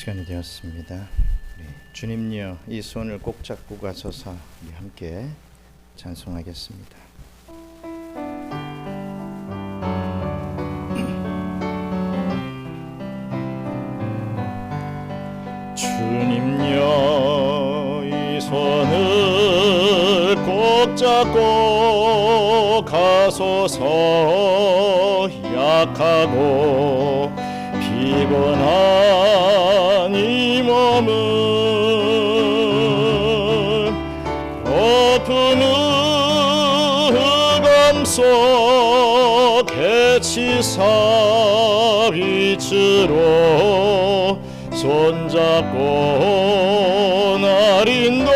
시간이 되었습니다. 우리 주님여 이 손을 꼭 잡고 가소서 우리 함께 찬송하겠습니다. 주님여 이 손을 꼭 잡고 가소서 약하고 피곤한 이 몸은 엎은 흑암 속 해치사 빛으로 손잡고 날 인도하소서.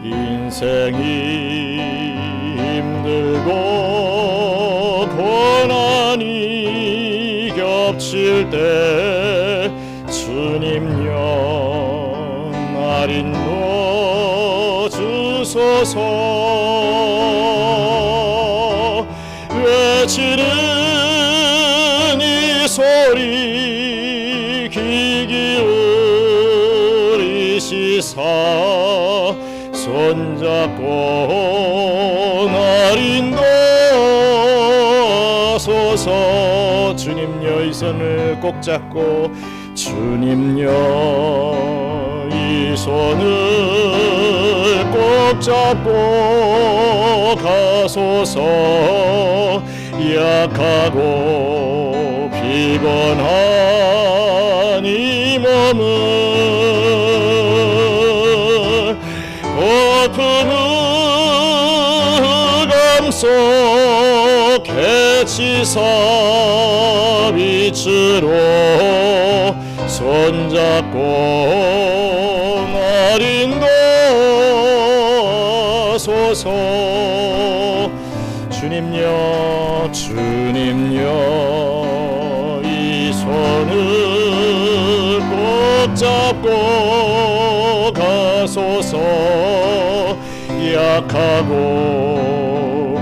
인생이 힘들고 고난이 겹칠 때 주님여 날 인도 주소서. 외치는 이 소리 귀 기울이시사 손잡고 날 인도하소서. 주님여 이 손을 꼭 잡고 주님여 이 손을 꼭 잡고 가소서. 약하고 피곤한 이 몸을 엎은 흑암 속 해치사 빛으로 손잡고 날 인도하소서. 주님여 주님여 이 손을 꼭 잡고 가소서. 약하고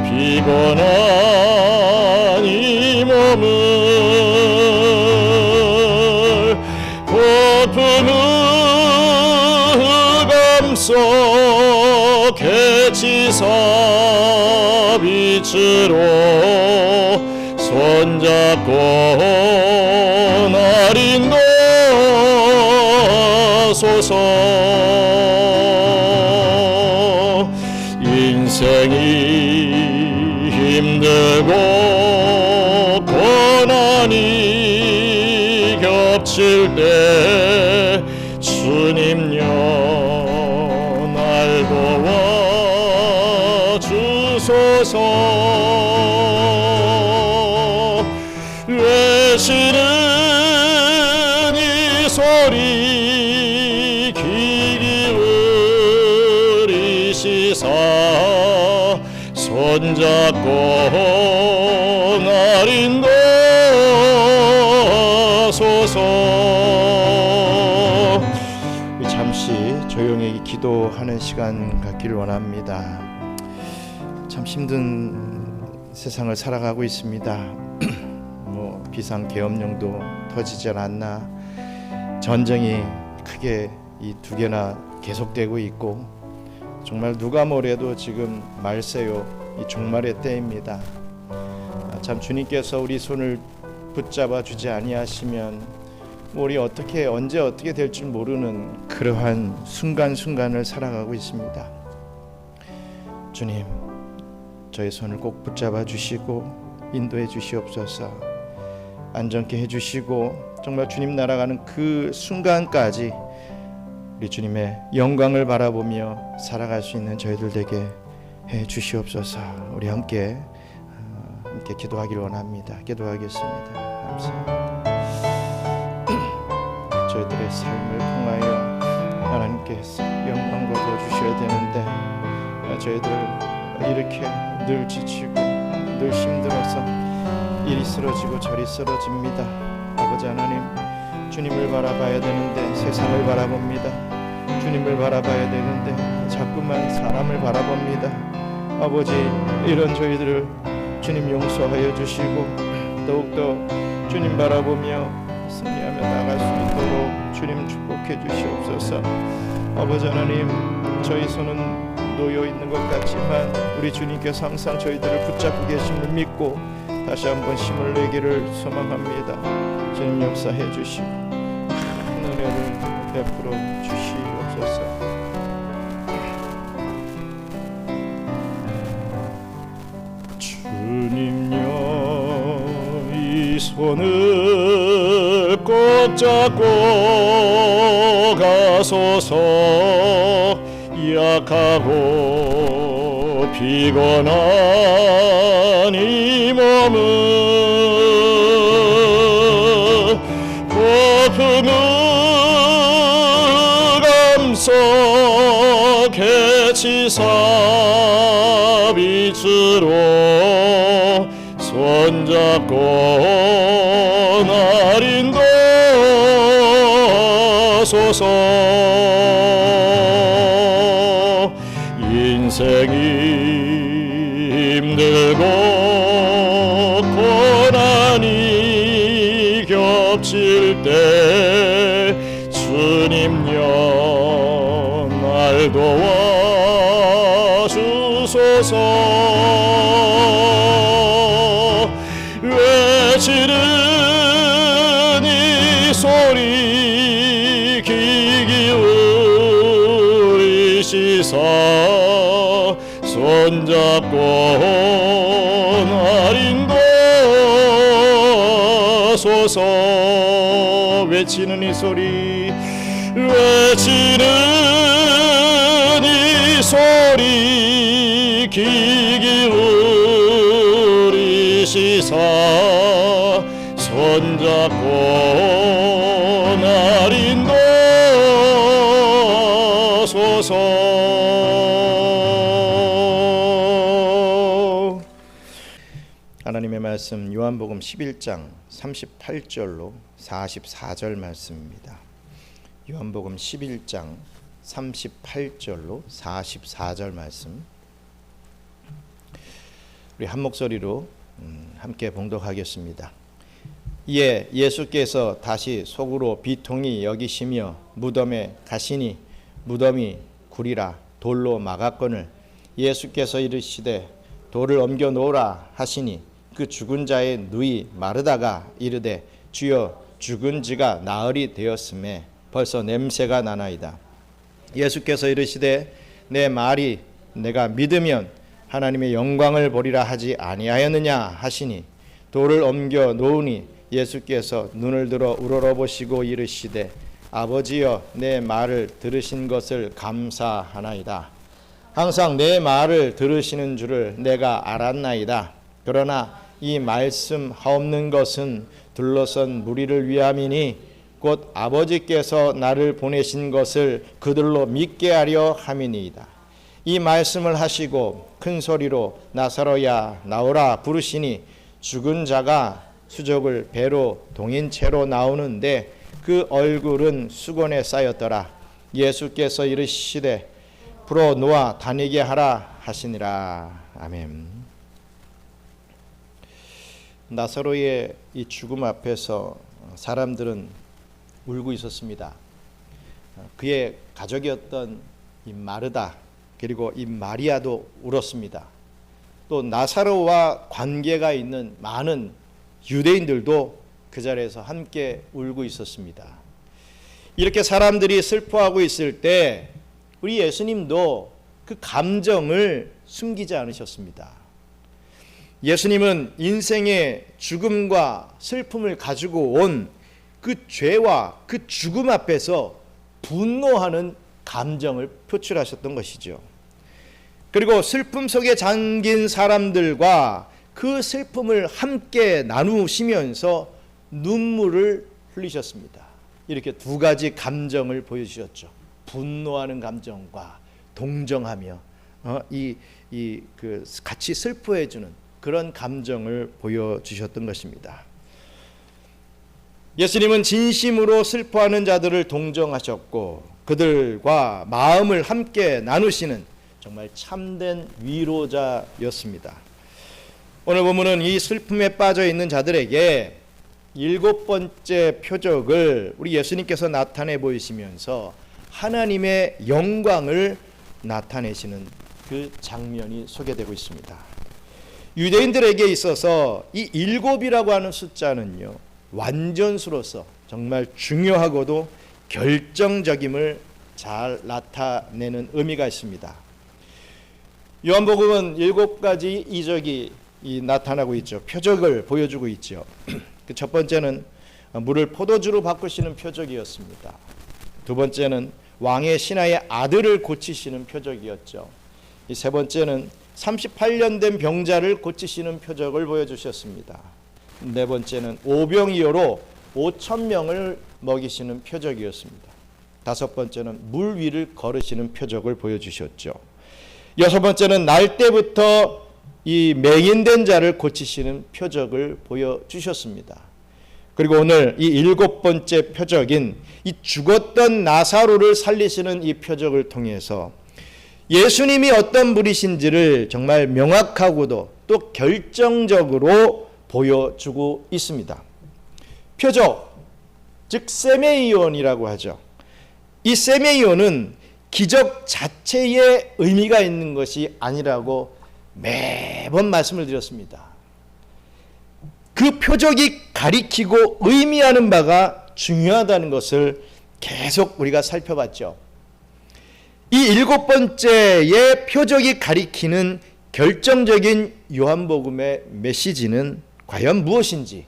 피곤한 이 몸을 엎은 흑암 속 해치사 빛으로 손잡고 날 인도하소서. 인생이 힘들고 고난이 겹칠 때 주님여 날 도와주소서. 외치는 이 소리 귀 기울이시사 손잡고 날 인도하소서. 잠시 조용히 기도하는 시간 갖기를 원합니다. 참 힘든 세상을 살아가고 있습니다. 비상 계엄령도 터지질 않나, 전쟁이 크게 이 두 개나 계속되고 있고, 정말 누가 뭐래도 지금 말세요 이 종말의 때입니다. 참 주님께서 우리 손을 붙잡아 주지 아니하시면 우리 언제 어떻게 될 줄 모르는 그러한 순간순간을 살아가고 있습니다. 주님, 저의 손을 꼭 붙잡아 주시고 인도해 주시옵소서. 안전케 해주시고 정말 주님 날아가는 그 순간까지 우리 주님의 영광을 바라보며 살아갈 수 있는 저희들 되게 해 주시옵소서. 우리 함께 기도하기를 원합니다. 기도하겠습니다. 감사합니다. 저희들의 삶을 통하여 하나님께서 영광 거둬 주셔야 되는데 저희들 이렇게 늘 지치고 늘 힘들어서 이리 쓰러지고 저리 쓰러집니다. 아버지 하나님, 주님을 바라봐야 되는데 세상을 바라봅니다. 주님을 바라봐야 되는데 자꾸만 사람을 바라봅니다. 아버지, 이런 저희들을 주님 용서하여 주시고 더욱더 주님 바라보며 승리하며 나갈 수 있도록 주님 축복해 주시옵소서. 아버지 하나님, 저희 손은 놓여 있는 것 같지만 우리 주님께서 항상 저희들을 붙잡고 계심을 믿고 다시 한번 힘을 내기를 소망합니다. 주님 역사해 주시고 큰 은혜를 베풀어 주시옵소서. 주님여, 이 손을 꼭 잡고 가소서. 약하고 피곤한 이 몸은 고품을 감싸 개치사 빛으로 손잡고 날 인도소서. 인생이 힘들고 고난이 겹칠 때 주님여 날 도와주소서. 외치는 이 소리 귀 기울이시사 손잡고 날 인도소서. 외치는 이 소리, 외치는 이 소리 귀 기울이시사 손잡고 날 인도소서. 하나님의 말씀 요한복음 11장 38절로 44절 말씀입니다. 요한복음 11장 38절로 44절 말씀, 우리 한 목소리로 함께 봉독하겠습니다. 이에 예수께서 다시 속으로 비통히 여기시며 무덤에 가시니 무덤이 굴이라 돌로 막았거늘 예수께서 이르시되 돌을 옮겨 놓으라 하시니 그 죽은 자의 누이 마르다가 이르되 주여 죽은 지가 나흘이 되었음에 벌써 냄새가 나나이다. 예수께서 이르시되 내 말이 내가 믿으면 하나님의 영광을 보리라 하지 아니하였느냐 하시니 돌을 옮겨 놓으니 예수께서 눈을 들어 우러러보시고 이르시되 아버지여 내 말을 들으신 것을 감사하나이다. 항상 내 말을 들으시는 줄을 내가 알았나이다. 그러나 이 말씀 하옵는 것은 둘러선 무리를 위함이니 곧 아버지께서 나를 보내신 것을 그들로 믿게 하려 함이니이다. 이 말씀을 하시고 큰 소리로 나사로야 나오라 부르시니 죽은 자가 수족을 배로 동인 채로 나오는데 그 얼굴은 수건에 쌓였더라. 예수께서 이르시되 불어 놓아 다니게 하라 하시니라. 아멘. 나사로의 이 죽음 앞에서 사람들은 울고 있었습니다. 그의 가족이었던 이 마르다 그리고 이 마리아도 울었습니다. 또 나사로와 관계가 있는 많은 유대인들도 그 자리에서 함께 울고 있었습니다. 이렇게 사람들이 슬퍼하고 있을 때 우리 예수님도 그 감정을 숨기지 않으셨습니다. 예수님은 인생의 죽음과 슬픔을 가지고 온 그 죄와 그 죽음 앞에서 분노하는 감정을 표출하셨던 것이죠. 그리고 슬픔 속에 잠긴 사람들과 그 슬픔을 함께 나누시면서 눈물을 흘리셨습니다. 이렇게 두 가지 감정을 보여주셨죠. 분노하는 감정과 동정하며 같이 슬퍼해주는 그런 감정을 보여주셨던 것입니다. 예수님은 진심으로 슬퍼하는 자들을 동정하셨고 그들과 마음을 함께 나누시는 정말 참된 위로자였습니다. 오늘 본문은 이 슬픔에 빠져 있는 자들에게 7번째 표적을 우리 예수님께서 나타내 보이시면서 하나님의 영광을 나타내시는 그 장면이 소개되고 있습니다. 유대인들에게 있어서 이 7이라고 하는 숫자는요, 완전수로서 정말 중요하고도 결정적임을 잘 나타내는 의미가 있습니다. 요한복음은 7가지 이적이 나타나고 있죠. 표적을 보여주고 있죠. 그 첫 번째는 물을 포도주로 바꾸시는 표적이었습니다. 두 번째는 왕의 신하의 아들을 고치시는 표적이었죠. 이 세 번째는 38년 된 병자를 고치시는 표적을 보여주셨습니다. 네 번째는 오병이어로 5,000명을 먹이시는 표적이었습니다. 다섯 번째는 물 위를 걸으시는 표적을 보여주셨죠. 여섯 번째는 날 때부터 이 맹인된 자를 고치시는 표적을 보여주셨습니다. 그리고 오늘 이 7번째 표적인 이 죽었던 나사로를 살리시는 이 표적을 통해서 예수님이 어떤 분이신지를 정말 명확하고도 또 결정적으로 보여주고 있습니다. 표적, 즉 세메이온이라고 하죠. 이 세메이온은 기적 자체에 의미가 있는 것이 아니라고 매번 말씀을 드렸습니다. 그 표적이 가리키고 의미하는 바가 중요하다는 것을 계속 우리가 살펴봤죠. 이 7번째의 표적이 가리키는 결정적인 요한복음의 메시지는 과연 무엇인지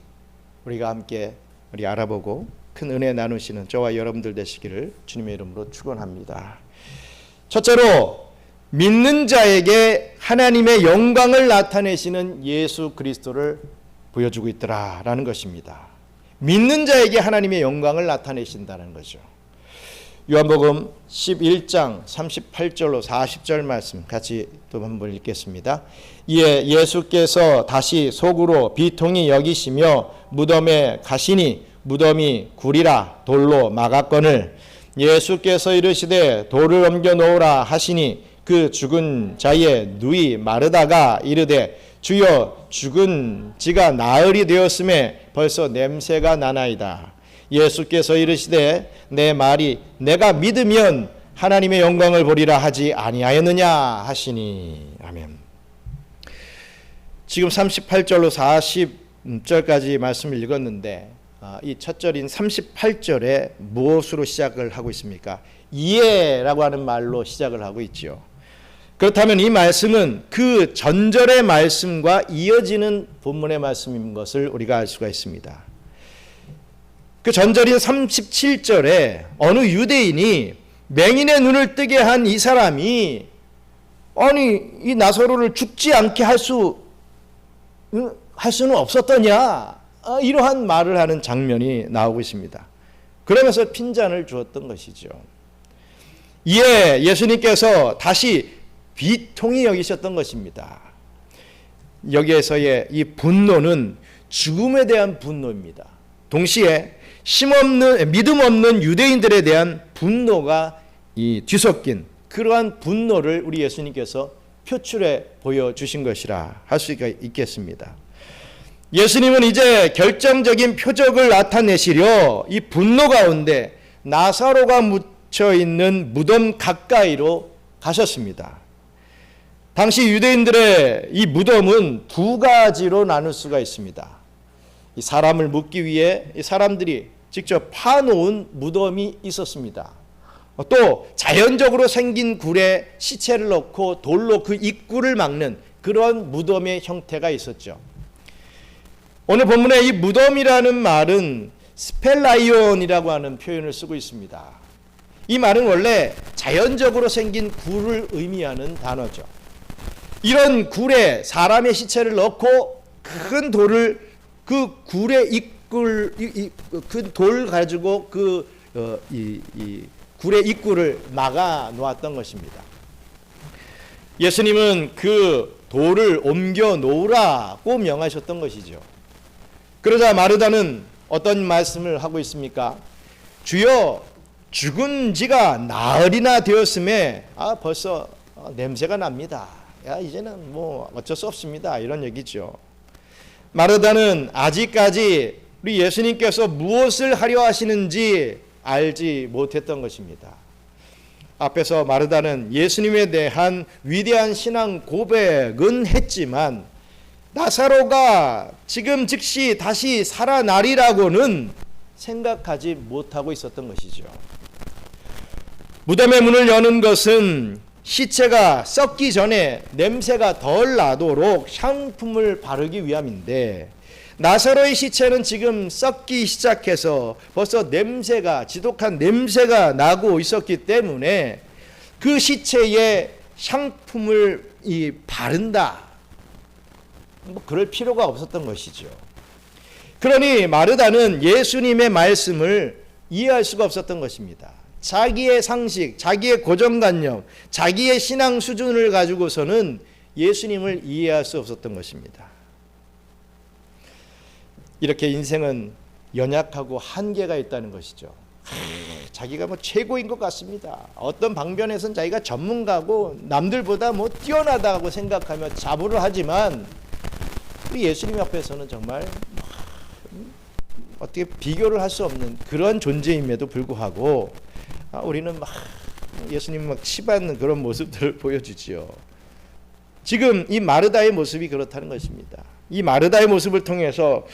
우리가 함께 알아보고 큰 은혜 나누시는 저와 여러분들 되시기를 주님의 이름으로 축원합니다. 첫째로 믿는 자에게 하나님의 영광을 나타내시는 예수 그리스도를 보여주고 있더라라는 것입니다. 믿는 자에게 하나님의 영광을 나타내신다는 거죠. 요한복음 11장 38절로 40절 말씀 같이 또 한번 읽겠습니다. 이에 예수께서 다시 속으로 비통히 여기시며 무덤에 가시니 무덤이 굴이라 돌로 막았거늘 예수께서 이르시되 돌을 옮겨 놓으라 하시니 그 죽은 자의 누이 마르다가 이르되 주여 죽은 지가 나흘이 되었음에 벌써 냄새가 나나이다. 예수께서 이르시되 내 말이 내가 믿으면 하나님의 영광을 보리라 하지 아니하였느냐 하시니. 아멘. 지금 38절로 40절까지 말씀을 읽었는데 이 첫 절인 38절에 무엇으로 시작을 하고 있습니까? 이에라고 하는 말로 시작을 하고 있죠. 그렇다면 이 말씀은 그 전절의 말씀과 이어지는 본문의 말씀인 것을 우리가 알 수가 있습니다. 그 전절인 37절에 어느 유대인이 맹인의 눈을 뜨게 한 이 사람이 아니 이 나사로를 죽지 않게 할 수는 없었더냐, 이러한 말을 하는 장면이 나오고 있습니다. 그러면서 핀잔을 주었던 것이죠. 이에 예수님께서 다시 비통히 여기셨던 것입니다. 여기에서의 이 분노는 죽음에 대한 분노입니다. 동시에 믿음 없는 유대인들에 대한 분노가 뒤섞인 그러한 분노를 우리 예수님께서 표출해 보여주신 것이라 할 수가 있겠습니다. 예수님은 이제 결정적인 표적을 나타내시려 이 분노 가운데 나사로가 묻혀 있는 무덤 가까이로 가셨습니다. 당시 유대인들의 이 무덤은 두 가지로 나눌 수가 있습니다. 이 사람을 묻기 위해 이 사람들이 직접 파놓은 무덤이 있었습니다. 또 자연적으로 생긴 굴에 시체를 넣고 돌로 그 입구를 막는 그런 무덤의 형태가 있었죠. 오늘 본문에 이 무덤이라는 말은 스펠라이온이라고 하는 표현을 쓰고 있습니다. 이 말은 원래 자연적으로 생긴 굴을 의미하는 단어죠. 이런 굴에 사람의 시체를 넣고 큰 돌을 그 굴의 입구를 그 돌 가지고 이 굴의 입구를 막아 놓았던 것입니다. 예수님은 그 돌을 옮겨 놓으라고 명하셨던 것이죠. 그러자 마르다는 어떤 말씀을 하고 있습니까? 주여 죽은 지가 나흘이나 되었음에 벌써 냄새가 납니다. 야, 이제는 뭐 어쩔 수 없습니다. 이런 얘기죠. 마르다는 아직까지 우리 예수님께서 무엇을 하려 하시는지 알지 못했던 것입니다. 앞에서 마르다는 예수님에 대한 위대한 신앙 고백은 했지만 나사로가 지금 즉시 다시 살아나리라고는 생각하지 못하고 있었던 것이죠. 무덤의 문을 여는 것은 시체가 썩기 전에 냄새가 덜 나도록 향품을 바르기 위함인데 나사로의 시체는 지금 썩기 시작해서 벌써 지독한 냄새가 나고 있었기 때문에 그 시체에 향품을 바른다, 그럴 필요가 없었던 것이죠. 그러니 마르다는 예수님의 말씀을 이해할 수가 없었던 것입니다. 자기의 상식, 자기의 고정관념, 자기의 신앙 수준을 가지고서는 예수님을 이해할 수 없었던 것입니다. 이렇게 인생은 연약하고 한계가 있다는 것이죠. 자기가 뭐 최고인 것 같습니다. 어떤 방면에서는 자기가 전문가고 남들보다 뭐 뛰어나다고 생각하며 자부를 하지만 우리 예수님 앞에서는 정말 어떻게 비교를 할 수 없는 그런 존재임에도 불구하고 우리는 막 예수님 막 치받는 그런 모습들을 보여주지요. 지금 이 마르다의 모습이 그렇다는 것입니다. 이 마르다의 모습을 통해서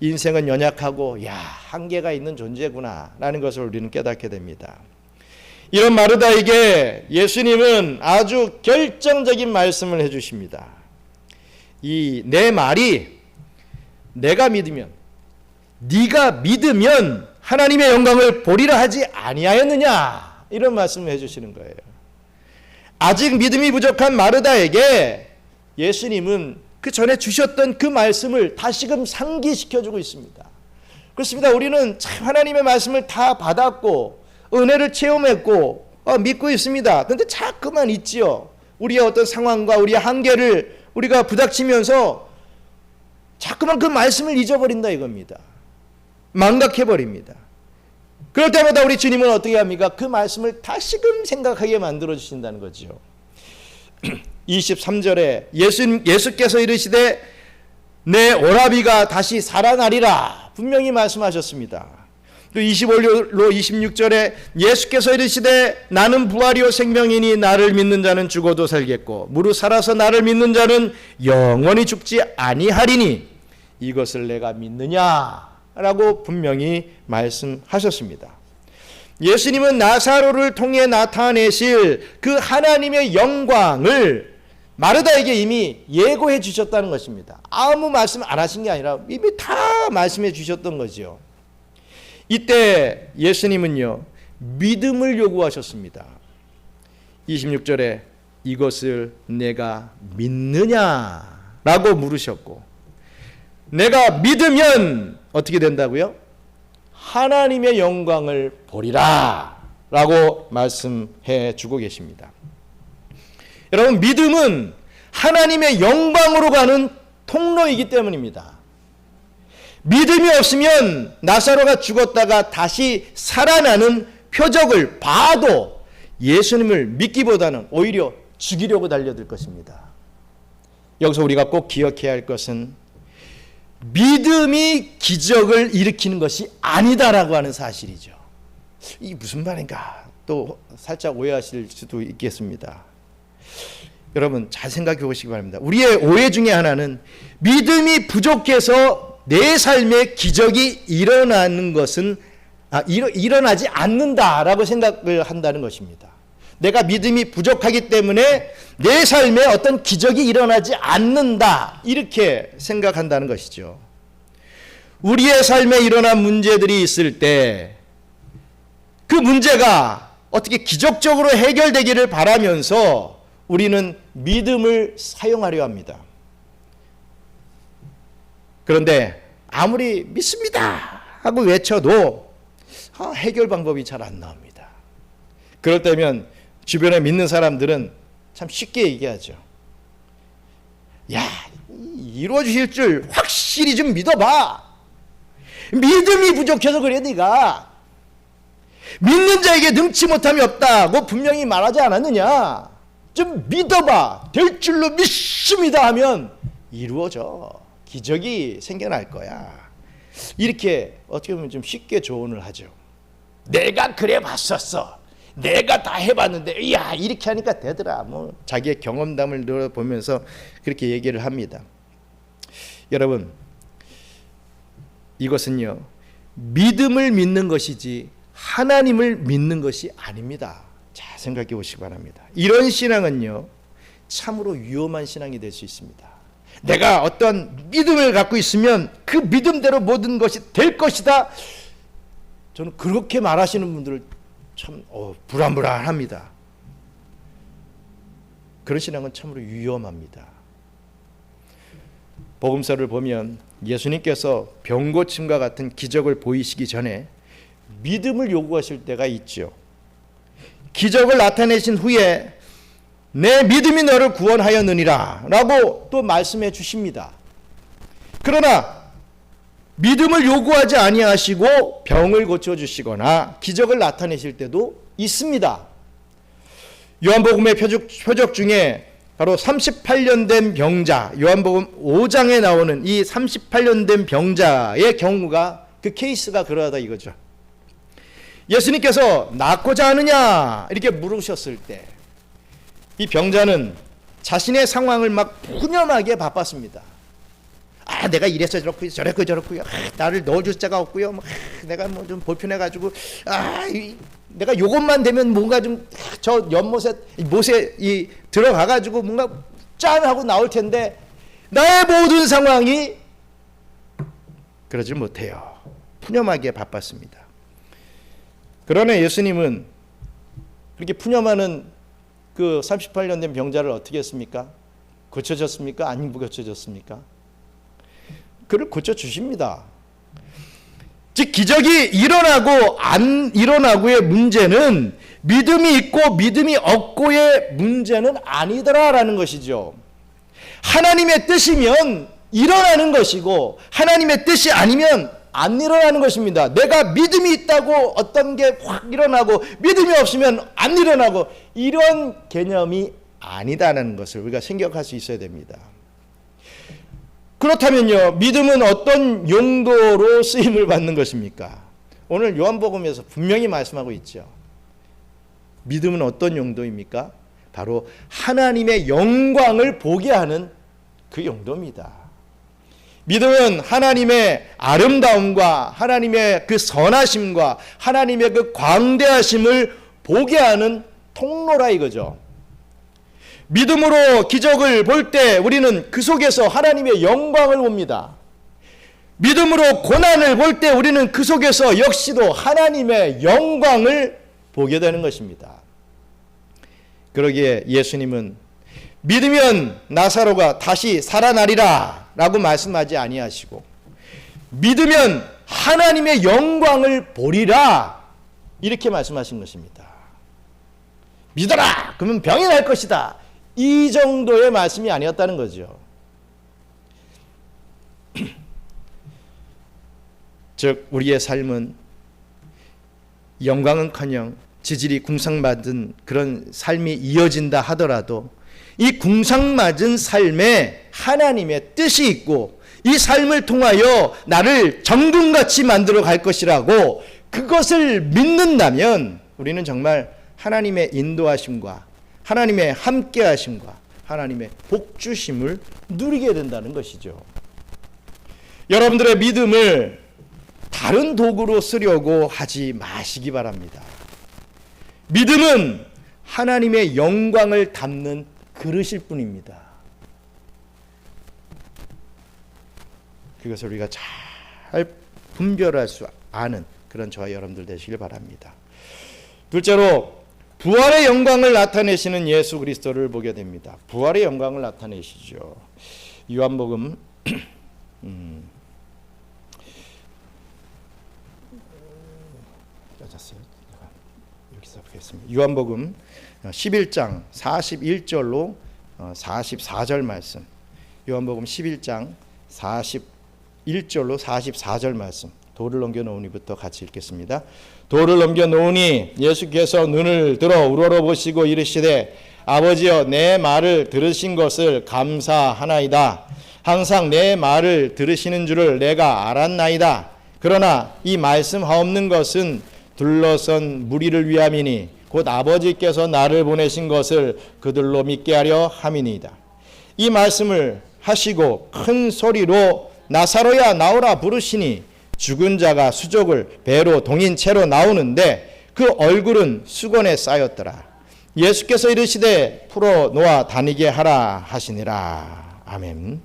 인생은 연약하고 한계가 있는 존재구나 라는 것을 우리는 깨닫게 됩니다. 이런 마르다에게 예수님은 아주 결정적인 말씀을 해주십니다. 내 말이 내가 믿으면, 네가 믿으면 하나님의 영광을 보리라 하지 아니하였느냐, 이런 말씀을 해주시는 거예요. 아직 믿음이 부족한 마르다에게 예수님은 그 전에 주셨던 그 말씀을 다시금 상기시켜주고 있습니다. 그렇습니다. 우리는 참 하나님의 말씀을 다 받았고 은혜를 체험했고 믿고 있습니다. 그런데 자꾸만 있지요. 우리의 어떤 상황과 우리의 한계를 우리가 부닥치면서 자꾸만 그 말씀을 잊어버린다 이겁니다. 망각해버립니다. 그럴 때마다 우리 주님은 어떻게 합니까? 그 말씀을 다시금 생각하게 만들어주신다는 거죠. 23절에 예수께서 이르시되 내 오라비가 다시 살아나리라 분명히 말씀하셨습니다. 또 25로 26절에 예수께서 이르시되 나는 부활이요 생명이니 나를 믿는 자는 죽어도 살겠고 무릇 살아서 나를 믿는 자는 영원히 죽지 아니하리니 이것을 내가 믿느냐라고 분명히 말씀하셨습니다. 예수님은 나사로를 통해 나타내실 그 하나님의 영광을 마르다에게 이미 예고해 주셨다는 것입니다. 아무 말씀 안 하신 게 아니라 이미 다 말씀해 주셨던 거죠. 이때 예수님은요 믿음을 요구하셨습니다. 26절에 이것을 내가 믿느냐라고 물으셨고, 내가 믿으면 어떻게 된다고요? 하나님의 영광을 보리라 라고 말씀해 주고 계십니다. 여러분, 믿음은 하나님의 영광으로 가는 통로이기 때문입니다. 믿음이 없으면 나사로가 죽었다가 다시 살아나는 표적을 봐도 예수님을 믿기보다는 오히려 죽이려고 달려들 것입니다. 여기서 우리가 꼭 기억해야 할 것은 믿음이 기적을 일으키는 것이 아니다라고 하는 사실이죠. 이게 무슨 말인가 또 살짝 오해하실 수도 있겠습니다. 여러분 잘 생각해 보시기 바랍니다. 우리의 오해 중에 하나는 믿음이 부족해서 내 삶에 기적이 일어나는 것은 일어나지 않는다라고 생각을 한다는 것입니다. 내가 믿음이 부족하기 때문에 내 삶에 어떤 기적이 일어나지 않는다 이렇게 생각한다는 것이죠. 우리의 삶에 일어난 문제들이 있을 때 그 문제가 어떻게 기적적으로 해결되기를 바라면서 우리는 믿음을 사용하려 합니다. 그런데 아무리 믿습니다 하고 외쳐도 해결 방법이 잘 안 나옵니다. 그럴 때면 주변에 믿는 사람들은 참 쉽게 얘기하죠. 야, 이루어주실 줄 확실히 좀 믿어봐. 믿음이 부족해서 그래 네가. 믿는 자에게 능치 못함이 없다고 분명히 말하지 않았느냐. 좀 믿어봐. 될 줄로 믿습니다 하면 이루어져. 기적이 생겨날 거야. 이렇게 어떻게 보면 좀 쉽게 조언을 하죠. 내가 그래 봤었어. 내가 다 해봤는데 야 이렇게 하니까 되더라. 뭐 자기의 경험담을 들어보면서 그렇게 얘기를 합니다. 여러분, 이것은요 믿음을 믿는 것이지 하나님을 믿는 것이 아닙니다. 잘 생각해 보시기 바랍니다. 이런 신앙은요 참으로 위험한 신앙이 될 수 있습니다. 내가 어떤 믿음을 갖고 있으면 그 믿음대로 모든 것이 될 것이다. 저는 그렇게 말하시는 분들을 참 불안불안합니다. 그런 신앙은 참으로 위험합니다. 복음서를 보면 예수님께서 병고침과 같은 기적을 보이시기 전에 믿음을 요구하실 때가 있죠. 기적을 나타내신 후에 내 믿음이 너를 구원하였느니라 라고 또 말씀해 주십니다. 그러나 믿음을 요구하지 아니하시고 병을 고쳐주시거나 기적을 나타내실 때도 있습니다. 요한복음의 표적 중에 바로 38년 된 병자, 요한복음 5장에 나오는 이 38년 된 병자의 경우가 그 케이스가 그러하다 이거죠. 예수님께서 낫고자 하느냐 이렇게 물으셨을 때 이 병자는 자신의 상황을 막 푸념하게 바빴습니다. 내가 이래서 저렇고 저랬고 저렇고요. 나를 넣어줄 자가 없고요. 내가 뭐 좀 불편해가지고 내가 요것만 되면 뭔가 좀 저 연못에 못에 들어가가지고 뭔가 짠 하고 나올 텐데 나의 모든 상황이 그러지 못해요. 푸념하기에 바빴습니다. 그러나 예수님은 그렇게 푸념하는 그 38년 된 병자를 어떻게 했습니까? 고쳐졌습니까? 아니면 고쳐졌습니까? 그를 고쳐주십니다. 즉 기적이 일어나고 안 일어나고의 문제는 믿음이 있고 믿음이 없고의 문제는 아니더라라는 것이죠. 하나님의 뜻이면 일어나는 것이고 하나님의 뜻이 아니면 안 일어나는 것입니다. 내가 믿음이 있다고 어떤 게 확 일어나고 믿음이 없으면 안 일어나고 이런 개념이 아니다라는 것을 우리가 생각할 수 있어야 됩니다. 그렇다면요, 믿음은 어떤 용도로 쓰임을 받는 것입니까? 오늘 요한복음에서 분명히 말씀하고 있죠. 믿음은 어떤 용도입니까? 바로 하나님의 영광을 보게 하는 그 용도입니다. 믿음은 하나님의 아름다움과 하나님의 그 선하심과 하나님의 그 광대하심을 보게 하는 통로라 이거죠. 믿음으로 기적을 볼 때 우리는 그 속에서 하나님의 영광을 봅니다. 믿음으로 고난을 볼 때 우리는 그 속에서 역시도 하나님의 영광을 보게 되는 것입니다. 그러기에 예수님은 믿으면 나사로가 다시 살아나리라 라고 말씀하지 아니하시고 믿으면 하나님의 영광을 보리라 이렇게 말씀하신 것입니다. 믿어라! 그러면 병이 날 것이다. 이 정도의 말씀이 아니었다는 거죠. 즉 우리의 삶은 영광은커녕 지질이 궁상맞은 그런 삶이 이어진다 하더라도 이 궁상맞은 삶에 하나님의 뜻이 있고 이 삶을 통하여 나를 정금같이 만들어 갈 것이라고 그것을 믿는다면 우리는 정말 하나님의 인도하심과 하나님의 함께하심과 하나님의 복주심을 누리게 된다는 것이죠. 여러분들의 믿음을 다른 도구로 쓰려고 하지 마시기 바랍니다. 믿음은 하나님의 영광을 담는 그릇일 뿐입니다. 그것을 우리가 잘 분별할 수 아는 그런 저와 여러분들 되시길 바랍니다. 둘째로 부활의 영광을 나타내시는 예수 그리스도를 보게 됩니다. 부활의 영광을 나타내시죠. 요한복음 여기서 보겠습니다. 요한복음 11장 41절로 44절 말씀. 요한복음 11장 41절로 44절 말씀. 돌을 넘겨 놓으니부터 같이 읽겠습니다. 돌을 넘겨 놓으니 예수께서 눈을 들어 우러러보시고 이르시되 아버지여 내 말을 들으신 것을 감사하나이다. 항상 내 말을 들으시는 줄을 내가 알았나이다. 그러나 이 말씀하옵는 것은 둘러선 무리를 위함이니 곧 아버지께서 나를 보내신 것을 그들로 믿게 하려 함이니이다. 이 말씀을 하시고 큰 소리로 나사로야 나오라 부르시니 죽은 자가 수족을 배로 동인 채로 나오는데 그 얼굴은 수건에 쌓였더라. 예수께서 이르시되 풀어 놓아 다니게 하라 하시니라. 아멘.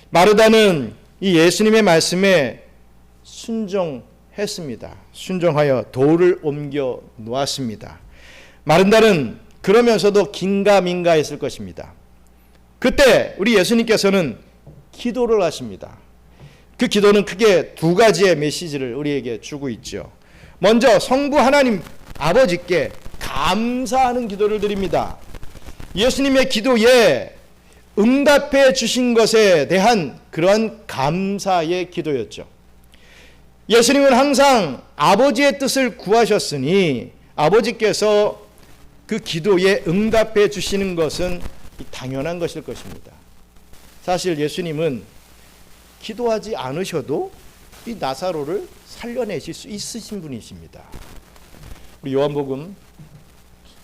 마르다는 이 예수님의 말씀에 순종했습니다. 순종하여 돌을 옮겨 놓았습니다. 마르다는 그러면서도 긴가민가했을 것입니다. 그때 우리 예수님께서는 기도를 하십니다. 그 기도는 크게 두 가지의 메시지를 우리에게 주고 있죠. 먼저 성부 하나님 아버지께 감사하는 기도를 드립니다. 예수님의 기도에 응답해 주신 것에 대한 그런 감사의 기도였죠. 예수님은 항상 아버지의 뜻을 구하셨으니 아버지께서 그 기도에 응답해 주시는 것은 당연한 것일 것입니다. 사실 예수님은 기도하지 않으셔도 이 나사로를 살려내실 수 있으신 분이십니다. 우리 요한복음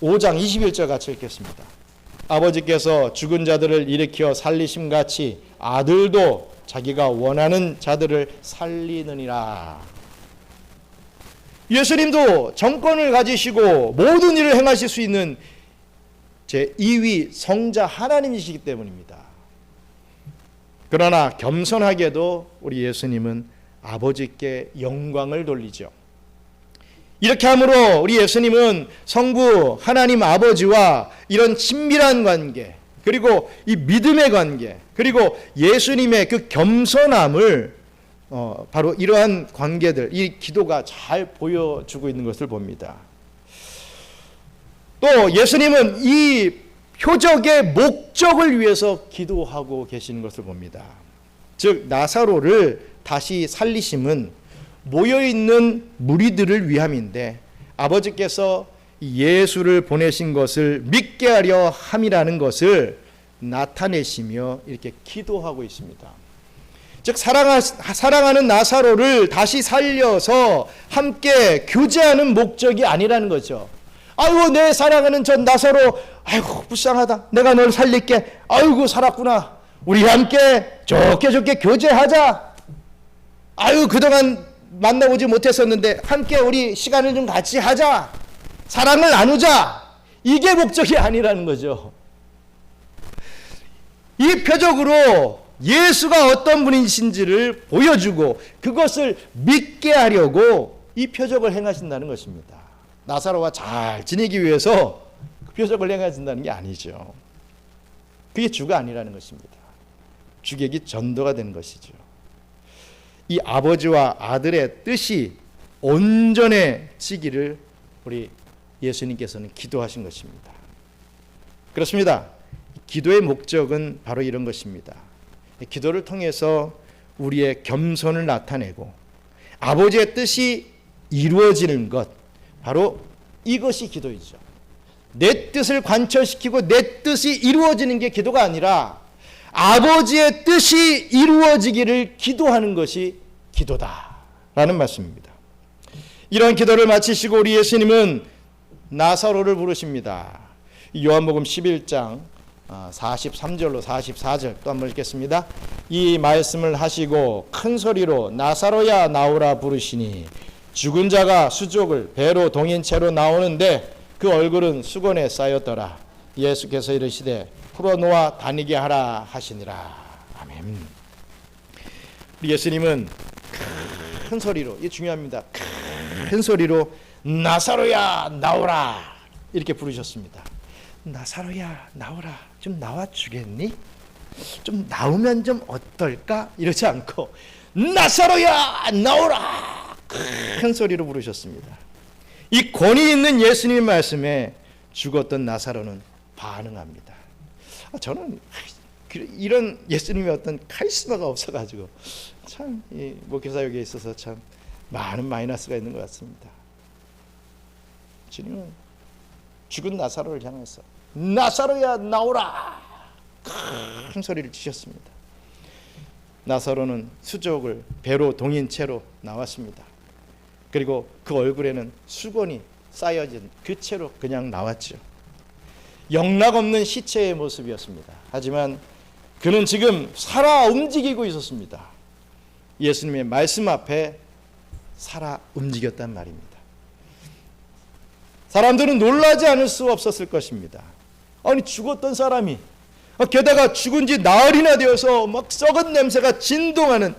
5장 21절 같이 읽겠습니다. 아버지께서 죽은 자들을 일으켜 살리심같이 아들도 자기가 원하는 자들을 살리느니라. 예수님도 정권을 가지시고 모든 일을 행하실 수 있는 제2위 성자 하나님이시기 때문입니다. 그러나 겸손하게도 우리 예수님은 아버지께 영광을 돌리죠. 이렇게 함으로 우리 예수님은 성부 하나님 아버지와 이런 친밀한 관계, 그리고 이 믿음의 관계, 그리고 예수님의 그 겸손함을 바로 이러한 관계들, 이 기도가 잘 보여주고 있는 것을 봅니다. 또 예수님은 이 표적의 목적을 위해서 기도하고 계시는 것을 봅니다. 즉 나사로를 다시 살리심은 모여있는 무리들을 위함인데 아버지께서 예수를 보내신 것을 믿게 하려 함이라는 것을 나타내시며 이렇게 기도하고 있습니다. 즉 사랑하는 나사로를 다시 살려서 함께 교제하는 목적이 아니라는 거죠. 아이고 내 사랑하는 저 나사로, 아이고 불쌍하다, 내가 널 살릴게, 아이고 살았구나, 우리 함께 좋게 교제하자, 아이고 그동안 만나보지 못했었는데 함께 우리 시간을 좀 같이 하자, 사랑을 나누자, 이게 목적이 아니라는 거죠. 이 표적으로 예수가 어떤 분이신지를 보여주고 그것을 믿게 하려고 이 표적을 행하신다는 것입니다. 나사로와 잘 지내기 위해서 그 표적을 행하신다는 게 아니죠. 그게 주가 아니라는 것입니다. 주객이 전도가 되는 것이죠. 이 아버지와 아들의 뜻이 온전해지기를 우리 예수님께서는 기도하신 것입니다. 그렇습니다. 기도의 목적은 바로 이런 것입니다. 기도를 통해서 우리의 겸손을 나타내고 아버지의 뜻이 이루어지는 것, 바로 이것이 기도이죠. 내 뜻을 관철시키고 내 뜻이 이루어지는 게 기도가 아니라 아버지의 뜻이 이루어지기를 기도하는 것이 기도다라는 말씀입니다. 이런 기도를 마치시고 우리 예수님은 나사로를 부르십니다. 요한복음 11장 43절로 44절 또 한번 읽겠습니다. 이 말씀을 하시고 큰 소리로 나사로야 나오라 부르시니 죽은 자가 수족을 배로 동인 채로 나오는데 그 얼굴은 수건에 쌓였더라. 예수께서 이르시되 풀어놓아 다니게 하라 하시니라. 아멘. 우리 예수님은 큰 소리로, 이게 중요합니다. 큰 소리로 나사로야 나오라 이렇게 부르셨습니다. 나사로야 나오라, 좀 나와주겠니? 좀 나오면 좀 어떨까? 이러지 않고 나사로야 나오라 큰 소리로 부르셨습니다. 이 권위 있는 예수님의 말씀에 죽었던 나사로는 반응합니다. 저는 이런 예수님의 어떤 카리스마가 없어가지고 참 이 목회사역에 있어서 참 많은 마이너스가 있는 것 같습니다. 주님은 죽은 나사로를 향해서 나사로야 나오라 큰 소리를 치셨습니다. 나사로는 수족을 배로 동인 채로 나왔습니다. 그리고 그 얼굴에는 수건이 쌓여진 그 채로 그냥 나왔죠. 영락없는 시체의 모습이었습니다. 하지만 그는 지금 살아 움직이고 있었습니다. 예수님의 말씀 앞에 살아 움직였단 말입니다. 사람들은 놀라지 않을 수 없었을 것입니다. 아니 죽었던 사람이 게다가 죽은 지 나흘이나 되어서 막 썩은 냄새가 진동하는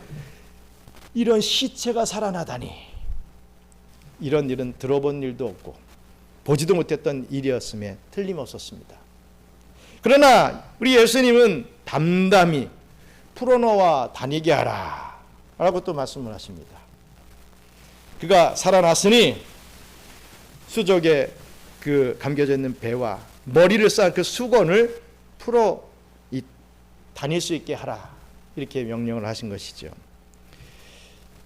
이런 시체가 살아나다니, 이런 일은 들어본 일도 없고 보지도 못했던 일이었음에 틀림없었습니다. 그러나 우리 예수님은 담담히 풀어놓아 다니게 하라 라고 또 말씀을 하십니다. 그가 살아났으니 수족에 그 감겨져 있는 배와 머리를 쌓은 그 수건을 풀어 다닐 수 있게 하라, 이렇게 명령을 하신 것이죠.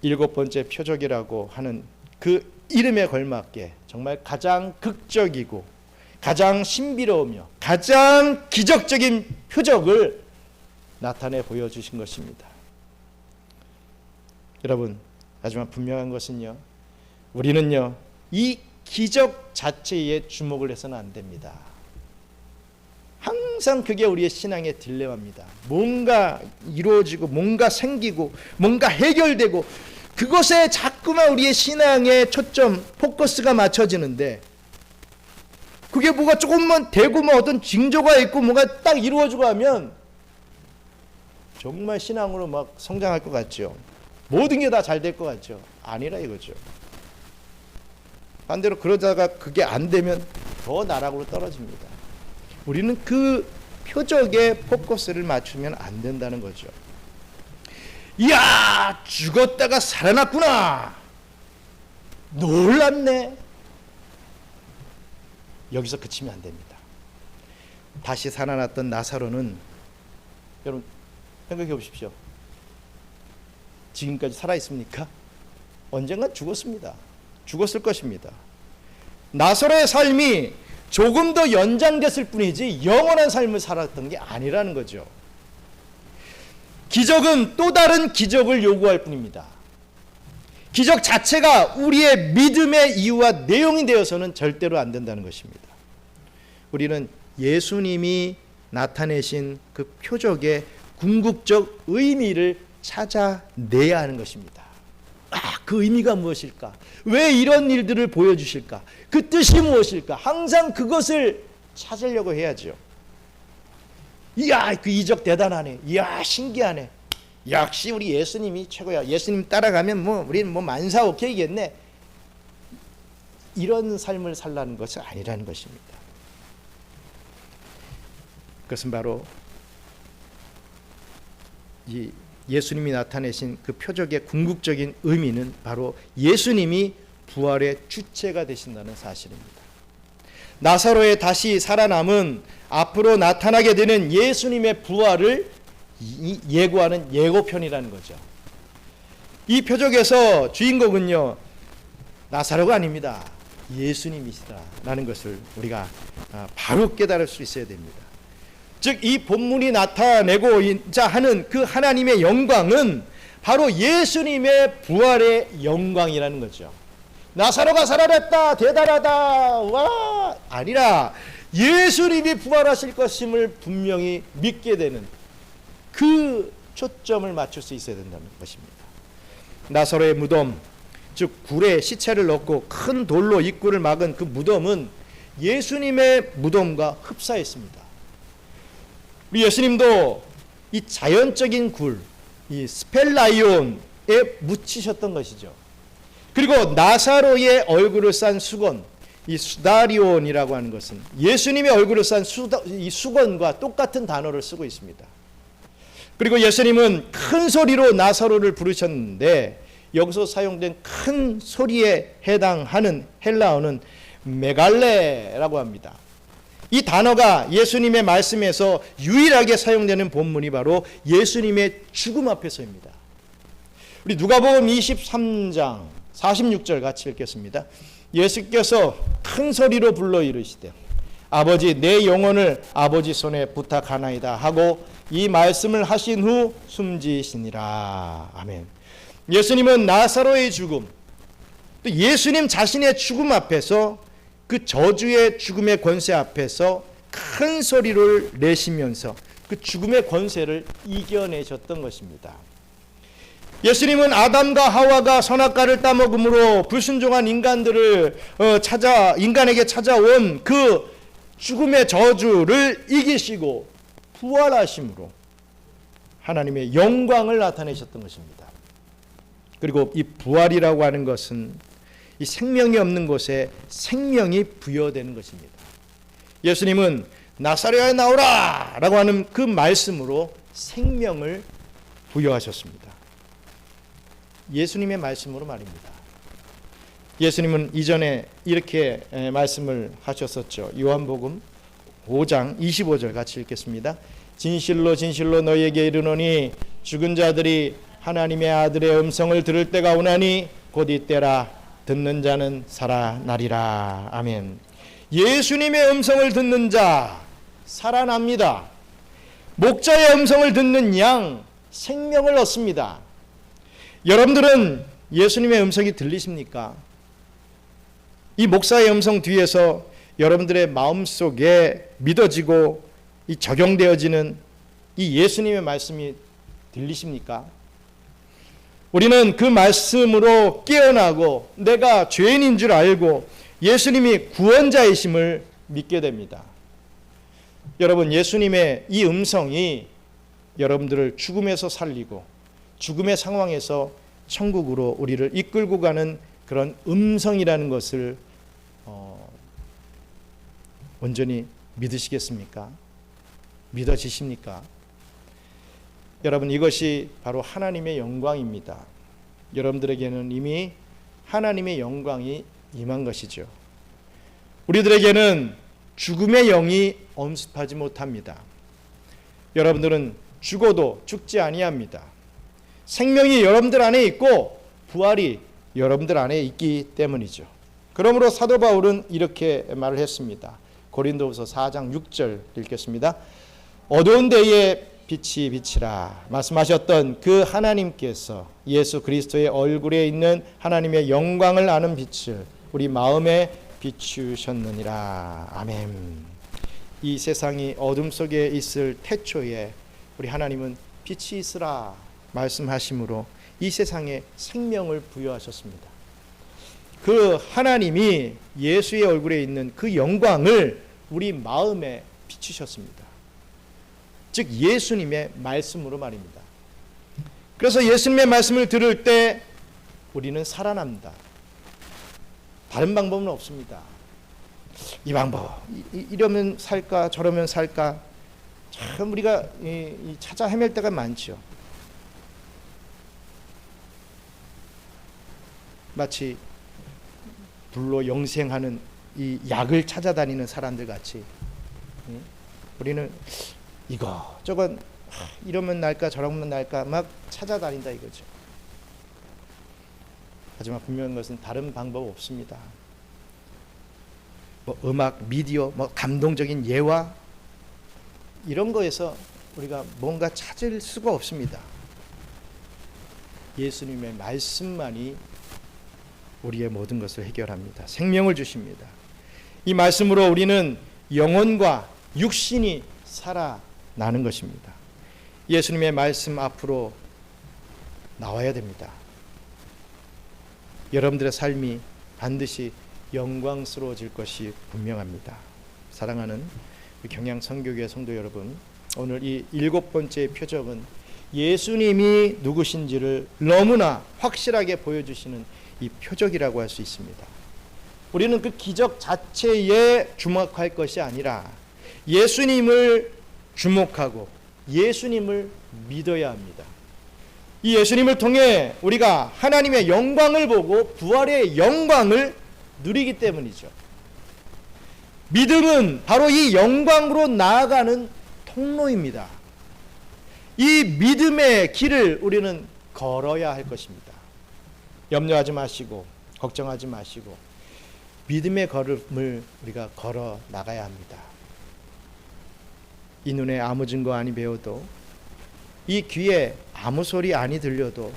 7번째 표적이라고 하는 그 이름에 걸맞게 정말 가장 극적이고 가장 신비로우며 가장 기적적인 표적을 나타내 보여주신 것입니다. 여러분, 하지만 분명한 것은요, 우리는요 이 기적 자체에 주목을 해서는 안 됩니다. 항상 그게 우리의 신앙의 딜레마입니다. 뭔가 이루어지고 뭔가 생기고 뭔가 해결되고 그것에 자꾸만 우리의 신앙의 초점, 포커스가 맞춰지는데, 그게 뭐가 조금만 되고 뭐 어떤 징조가 있고 뭔가 딱 이루어지고 하면 정말 신앙으로 막 성장할 것 같죠. 모든 게 다 잘 될 것 같죠. 아니라 이거죠. 반대로 그러다가 그게 안 되면 더 나락으로 떨어집니다. 우리는 그 표적에 포커스를 맞추면 안 된다는 거죠. 이야, 죽었다가 살아났구나, 놀랍네, 여기서 그치면 안 됩니다. 다시 살아났던 나사로는, 여러분 생각해 보십시오. 지금까지 살아있습니까? 언젠가 죽었습니다. 죽었을 것입니다. 나사로의 삶이 조금 더 연장됐을 뿐이지 영원한 삶을 살았던 게 아니라는 거죠. 기적은 또 다른 기적을 요구할 뿐입니다. 기적 자체가 우리의 믿음의 이유와 내용이 되어서는 절대로 안 된다는 것입니다. 우리는 예수님이 나타내신 그 표적의 궁극적 의미를 찾아내야 하는 것입니다. 그 의미가 무엇일까? 왜 이런 일들을 보여주실까? 그 뜻이 무엇일까? 항상 그것을 찾으려고 해야죠. 이야, 그 이적 대단하네. 이야, 신기하네. 역시 우리 예수님이 최고야. 예수님 따라가면 뭐 우리는 뭐 만사오케이겠네. 이런 삶을 살라는 것은 아니라는 것입니다. 그것은 바로 이 예수님이 나타내신 그 표적의 궁극적인 의미는 바로 예수님이 부활의 주체가 되신다는 사실입니다. 나사로의 다시 살아남은 앞으로 나타나게 되는 예수님의 부활을 예고하는 예고편이라는 거죠. 이 표적에서 주인공은요, 나사로가 아닙니다. 예수님이시다라는 것을 우리가 바로 깨달을 수 있어야 됩니다. 즉, 이 본문이 나타내고자 하는 그 하나님의 영광은 바로 예수님의 부활의 영광이라는 거죠. 나사로가 살아났다, 대단하다, 와, 아니라 예수님이 부활하실 것임을 분명히 믿게 되는 그 초점을 맞출 수 있어야 된다는 것입니다. 나사로의 무덤, 즉 굴에 시체를 넣고 큰 돌로 입구를 막은 그 무덤은 예수님의 무덤과 흡사했습니다. 우리 예수님도 이 자연적인 굴, 이 스펠라이온에 묻히셨던 것이죠. 그리고 나사로의 얼굴을 싼 수건, 이 수다리온이라고 하는 것은 예수님의 얼굴을 싼 이 수건과 똑같은 단어를 쓰고 있습니다. 그리고 예수님은 큰 소리로 나사로를 부르셨는데, 여기서 사용된 큰 소리에 해당하는 헬라어는 메갈레라고 합니다. 이 단어가 예수님의 말씀에서 유일하게 사용되는 본문이 바로 예수님의 죽음 앞에서입니다. 우리 누가복음 23장 46절 같이 읽겠습니다. 예수께서 큰 소리로 불러 이르시되 아버지 내 영혼을 아버지 손에 부탁하나이다 하고 이 말씀을 하신 후 숨지시니라. 아멘. 예수님은 나사로의 죽음, 또 예수님 자신의 죽음 앞에서 그 저주의 죽음의 권세 앞에서 큰 소리를 내시면서 그 죽음의 권세를 이겨내셨던 것입니다. 예수님은 아담과 하와가 선악과를 따먹음으로 불순종한 인간들을 인간에게 찾아온 그 죽음의 저주를 이기시고 부활하심으로 하나님의 영광을 나타내셨던 것입니다. 그리고 이 부활이라고 하는 것은 이 생명이 없는 곳에 생명이 부여되는 것입니다. 예수님은 나사렛에 나오라 라고 하는 그 말씀으로 생명을 부여하셨습니다. 예수님의 말씀으로 말입니다. 예수님은 이전에 이렇게 말씀을 하셨었죠. 요한복음 5장 25절 같이 읽겠습니다. 진실로 진실로 너희에게 이르노니 죽은 자들이 하나님의 아들의 음성을 들을 때가 오나니 곧 이때라. 듣는 자는 살아나리라. 아멘. 예수님의 음성을 듣는 자 살아납니다. 목자의 음성을 듣는 양 생명을 얻습니다. 여러분들은 예수님의 음성이 들리십니까? 이 목사의 음성 뒤에서 여러분들의 마음속에 믿어지고 이 적용되어지는 이 예수님의 말씀이 들리십니까? 우리는 그 말씀으로 깨어나고 내가 죄인인 줄 알고 예수님이 구원자이심을 믿게 됩니다. 여러분, 예수님의 이 음성이 여러분들을 죽음에서 살리고 죽음의 상황에서 천국으로 우리를 이끌고 가는 그런 음성이라는 것을 온전히 믿으시겠습니까? 믿어지십니까? 여러분, 이것이 바로 하나님의 영광입니다. 여러분들에게는 이미 하나님의 영광이 임한 것이죠. 우리들에게는 죽음의 영이 엄습하지 못합니다. 여러분들은 죽어도 죽지 아니합니다. 생명이 여러분들 안에 있고 부활이 여러분들 안에 있기 때문이죠. 그러므로 사도 바울은 이렇게 말을 했습니다. 고린도후서 4장 6절 읽겠습니다. 어두운 데에 빛이 비치라 말씀하셨던 그 하나님께서 예수 그리스도의 얼굴에 있는 하나님의 영광을 아는 빛을 우리 마음에 비추셨느니라. 아멘. 이 세상이 어둠 속에 있을 태초에 우리 하나님은 빛이 있으라 말씀하심으로 이 세상에 생명을 부여하셨습니다. 그 하나님이 예수의 얼굴에 있는 그 영광을 우리 마음에 비추셨습니다. 즉 예수님의 말씀으로 말입니다. 그래서 예수님의 말씀을 들을 때 우리는 살아납니다. 다른 방법은 없습니다. 이 방법, 이러면 살까 저러면 살까 참 우리가 찾아 헤맬 때가 많죠. 마치 불로 영생하는 이 약을 찾아다니는 사람들 같이 우리는 이거 저건 이러면 날까 저러면 날까 막 찾아다닌다 이거죠. 하지만 분명한 것은 다른 방법 없습니다. 뭐 음악, 미디어, 뭐 감동적인 예화 이런 거에서 우리가 뭔가 찾을 수가 없습니다. 예수님의 말씀만이 우리의 모든 것을 해결합니다. 생명을 주십니다. 이 말씀으로 우리는 영혼과 육신이 살아나는 것입니다. 예수님의 말씀 앞으로 나와야 됩니다. 여러분들의 삶이 반드시 영광스러워질 것이 분명합니다. 사랑하는 경양 선교교회 성도 여러분, 오늘 이 7번째 표적은 예수님이 누구신지를 너무나 확실하게 보여주시는 이 표적이라고 할 수 있습니다. 우리는 그 기적 자체에 주목할 것이 아니라 예수님을 주목하고 예수님을 믿어야 합니다. 이 예수님을 통해 우리가 하나님의 영광을 보고 부활의 영광을 누리기 때문이죠. 믿음은 바로 이 영광으로 나아가는 통로입니다. 이 믿음의 길을 우리는 걸어야 할 것입니다. 염려하지 마시고 걱정하지 마시고 믿음의 걸음을 우리가 걸어 나가야 합니다. 이 눈에 아무 증거 아니 배워도, 이 귀에 아무 소리 아니 들려도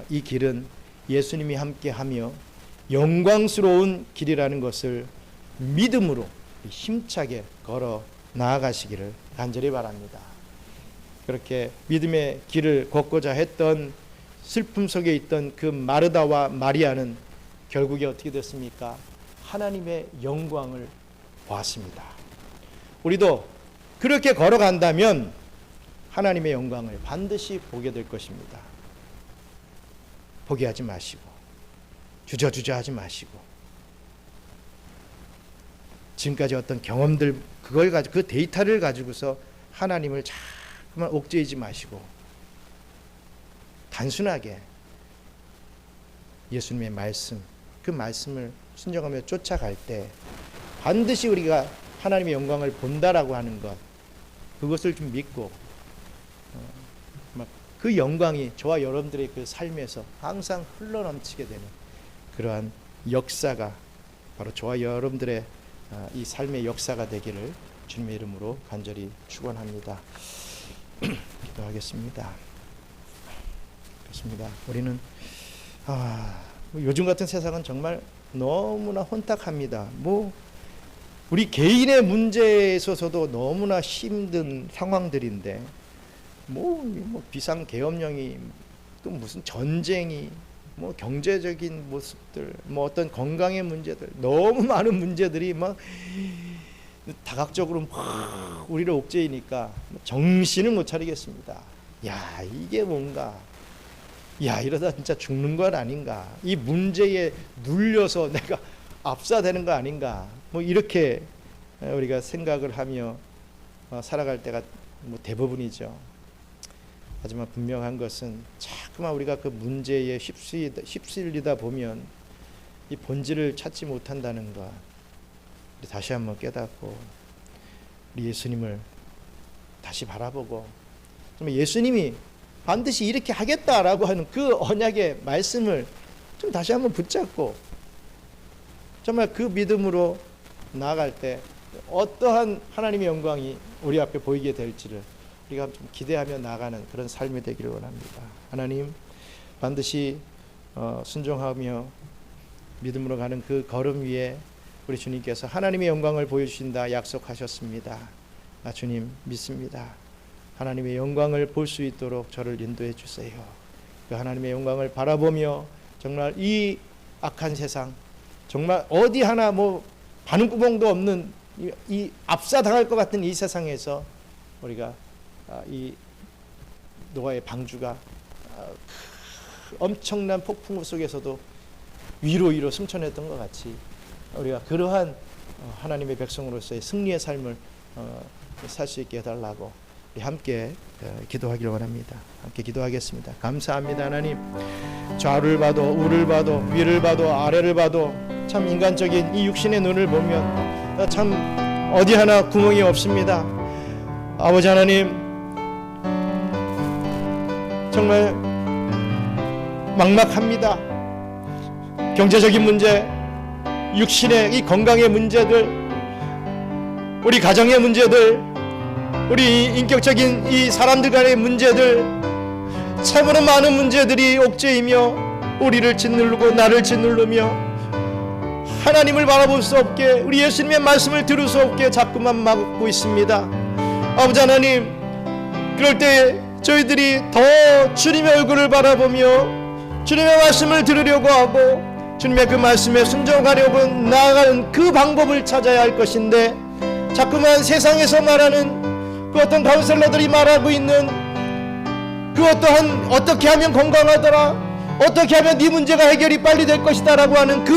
이 길은 예수님이 함께하며 영광스러운 길이라는 것을 믿음으로 힘차게 걸어 나아가시기를 간절히 바랍니다. 그렇게 믿음의 길을 걷고자 했던 슬픔 속에 있던 그 마르다와 마리아는 결국에 어떻게 됐습니까? 하나님의 영광을 보았습니다. 우리도 그렇게 걸어간다면 하나님의 영광을 반드시 보게 될 것입니다. 포기하지 마시고 주저주저하지 마시고 지금까지 어떤 경험들 그걸 가지고 그 데이터를 가지고서 하나님을 자꾸만 옥죄이지 마시고 단순하게 예수님의 말씀, 그 말씀을 순종하며 쫓아갈 때 반드시 우리가 하나님의 영광을 본다라고 하는 것, 그것을 좀 믿고 그 영광이 저와 여러분들의 그 삶에서 항상 흘러넘치게 되는 그러한 역사가 바로 저와 여러분들의 이 삶의 역사가 되기를 주님의 이름으로 간절히 축원합니다. 기도하겠습니다. 그렇습니다. 우리는 요즘 같은 세상은 정말 너무나 혼탁합니다. 우리 개인의 문제에 있어서도 너무나 힘든 상황들인데 비상 계엄령이 또 무슨 전쟁이 경제적인 모습들 어떤 건강의 문제들 너무 많은 문제들이 다각적으로 우리를 옥죄이니까 정신을 못 차리겠습니다. 야, 이게 뭔가, 야, 이러다 진짜 죽는 것 아닌가, 이 문제에 눌려서 내가 압사되는 거 아닌가, 이렇게 우리가 생각을 하며 살아갈 때가 대부분이죠. 하지만 분명한 것은 자꾸만 우리가 그 문제에 휩쓸리다 보면 이 본질을 찾지 못한다는 것, 우리 다시 한번 깨닫고 우리 예수님을 다시 바라보고 정말 예수님이 반드시 이렇게 하겠다라고 하는 그 언약의 말씀을 좀 다시 한번 붙잡고 정말 그 믿음으로 나아갈 때 어떠한 하나님의 영광이 우리 앞에 보이게 될지를 우리가 좀 기대하며 나가는 그런 삶이 되기를 원합니다. 하나님, 반드시 순종하며 믿음으로 가는 그 걸음 위에 우리 주님께서 하나님의 영광을 보여주신다 약속하셨습니다. 주님 믿습니다. 하나님의 영광을 볼 수 있도록 저를 인도해 주세요. 그 하나님의 영광을 바라보며 정말 이 악한 세상, 정말 어디 하나 바늘구멍도 없는 이 압사당할 것 같은 이 세상에서 우리가 이 노아의 방주가 엄청난 폭풍 속에서도 위로 승천했던 것 같이 우리가 그러한 하나님의 백성으로서의 승리의 삶을 살 수 있게 해달라고 우리 함께 기도하기를 원합니다. 함께 기도하겠습니다. 감사합니다. 하나님, 좌를 봐도 우를 봐도 위를 봐도 아래를 봐도 참 인간적인 이 육신의 눈을 보면 참 어디 하나 구멍이 없습니다. 아버지 하나님, 정말 막막합니다. 경제적인 문제, 육신의 이 건강의 문제들, 우리 가정의 문제들, 우리 인격적인 이 사람들 간의 문제들, 참으로 많은 문제들이 옥죄이며 우리를 짓누르고 나를 짓누르며 하나님을 바라볼 수 없게, 우리 예수님의 말씀을 들을 수 없게 자꾸만 막고 있습니다. 아버지 하나님, 그럴 때 저희들이 더 주님의 얼굴을 바라보며 주님의 말씀을 들으려고 하고 주님의 그 말씀에 순종하려고 나아가는 그 방법을 찾아야 할 것인데, 자꾸만 세상에서 말하는 그 어떤 카운셀러들이 말하고 있는 그 어떠한 어떻게 하면 건강하더라, 어떻게 하면 네 문제가 해결이 빨리 될 것이다 라고 하는 그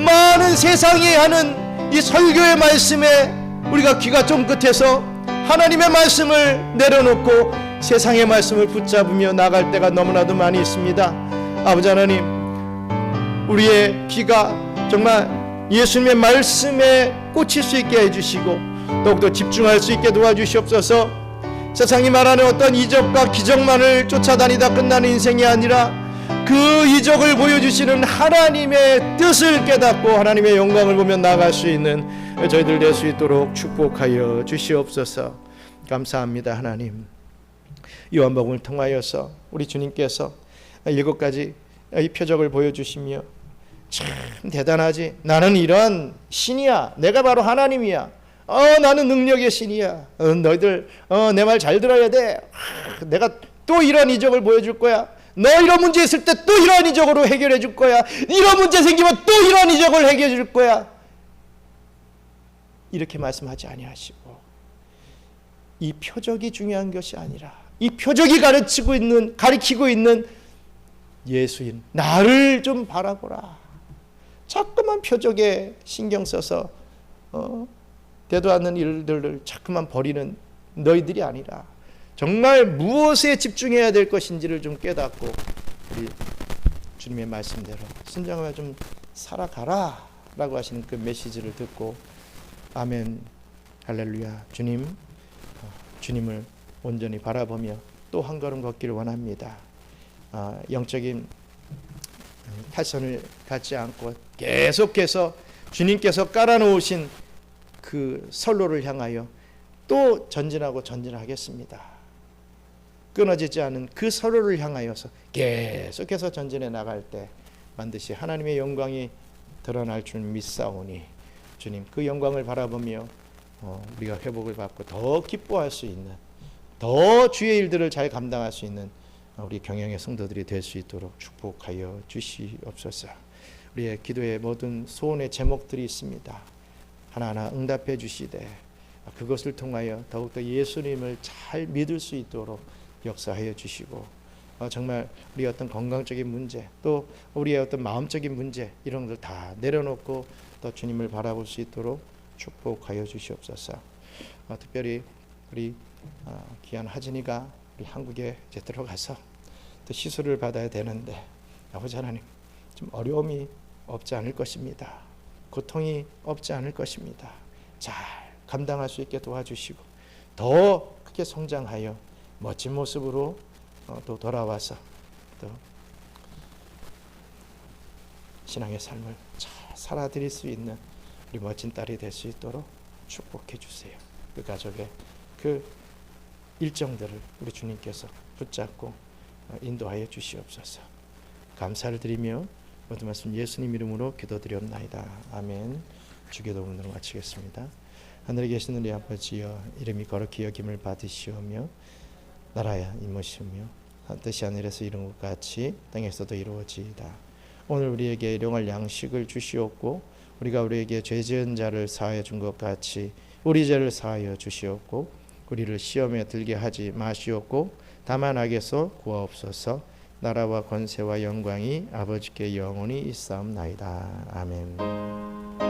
많은 세상이 하는 이 설교의 말씀에 우리가 귀가 쫑긋해서 하나님의 말씀을 내려놓고 세상의 말씀을 붙잡으며 나갈 때가 너무나도 많이 있습니다. 아버지 하나님, 우리의 귀가 정말 예수님의 말씀에 꽂힐 수 있게 해주시고 더욱더 집중할 수 있게 도와주시옵소서. 세상이 말하는 어떤 이적과 기적만을 쫓아다니다 끝나는 인생이 아니라 그 이적을 보여주시는 하나님의 뜻을 깨닫고 하나님의 영광을 보며 나아갈 수 있는 저희들 될 수 있도록 축복하여 주시옵소서. 감사합니다. 하나님, 요한복음을 통하여서 우리 주님께서 7가지 이 표적을 보여주시며 참 대단하지, 나는 이런 신이야, 내가 바로 하나님이야, 나는 능력의 신이야, 너희들 내 말 잘 들어야 돼, 내가 또 이런 이적을 보여줄 거야, 너 이런 문제 있을 때 또 이런 이적으로 해결해 줄 거야, 이런 문제 생기면 또 이런 이적을 해결해 줄 거야, 이렇게 말씀하지 아니하시고 이 표적이 중요한 것이 아니라 이 표적이 가리키고 있는 예수인 나를 좀 바라보라. 자꾸만 표적에 신경 써서 되도 않는 일들을 자꾸만 버리는 너희들이 아니라 정말 무엇에 집중해야 될 것인지를 좀 깨닫고 우리 주님의 말씀대로 순종하며 좀 살아가라 라고 하시는 그 메시지를 듣고 아멘, 할렐루야. 주님을 온전히 바라보며 또 한 걸음 걷기를 원합니다. 영적인 탈선을 갖지 않고 계속해서 주님께서 깔아놓으신 그 선로를 향하여 또 전진하겠습니다. 끊어지지 않은 그 선로를 향하여서 계속해서 전진해 나갈 때 반드시 하나님의 영광이 드러날 줄 믿사오니 주님 그 영광을 바라보며 우리가 회복을 받고 더 기뻐할 수 있는, 더 주의 일들을 잘 감당할 수 있는 우리 경영의 성도들이 될 수 있도록 축복하여 주시옵소서. 우리의 기도의 모든 소원의 제목들이 있습니다. 하나하나 응답해 주시되 그것을 통하여 더욱더 예수님을 잘 믿을 수 있도록 역사하여 주시고 정말 우리의 어떤 건강적인 문제, 또 우리의 어떤 마음적인 문제, 이런 것들 다 내려놓고 또 주님을 바라볼 수 있도록 축복하여 주시옵소서. 특별히 우리 귀한 하진이가 우리 한국에 이제 들어가서 또 시술을 받아야 되는데 아버지 하나님 좀 어려움이 없지 않을 것입니다. 고통이 없지 않을 것입니다. 잘 감당할 수 있게 도와주시고 더 크게 성장하여 멋진 모습으로 또 돌아와서 또 신앙의 삶을 잘 살아드릴 수 있는 우리 멋진 딸이 될 수 있도록 축복해 주세요. 그 가족의 그 일정들을 우리 주님께서 붙잡고 인도하여 주시옵소서. 감사를 드리며 모든 말씀 예수님 이름으로 기도드리옵나이다. 아멘. 주기도문으로 마치겠습니다. 하늘에 계신 우리 아버지여, 이름이 거룩히 여김을 받으시오며 나라야 임하시오며 뜻이 하늘에서 이룬 것 같이 땅에서도 이루어지이다. 오늘 우리에게 일용할 양식을 주시옵고 우리가 우리에게 죄 지은 자를 사하여 준 것 같이 우리 죄를 사하여 주시옵고 우리를 시험에 들게 하지 마시옵고 다만 악에서 구하옵소서. 나라와 권세와 영광이 아버지께 영원히 있사옵나이다. 아멘.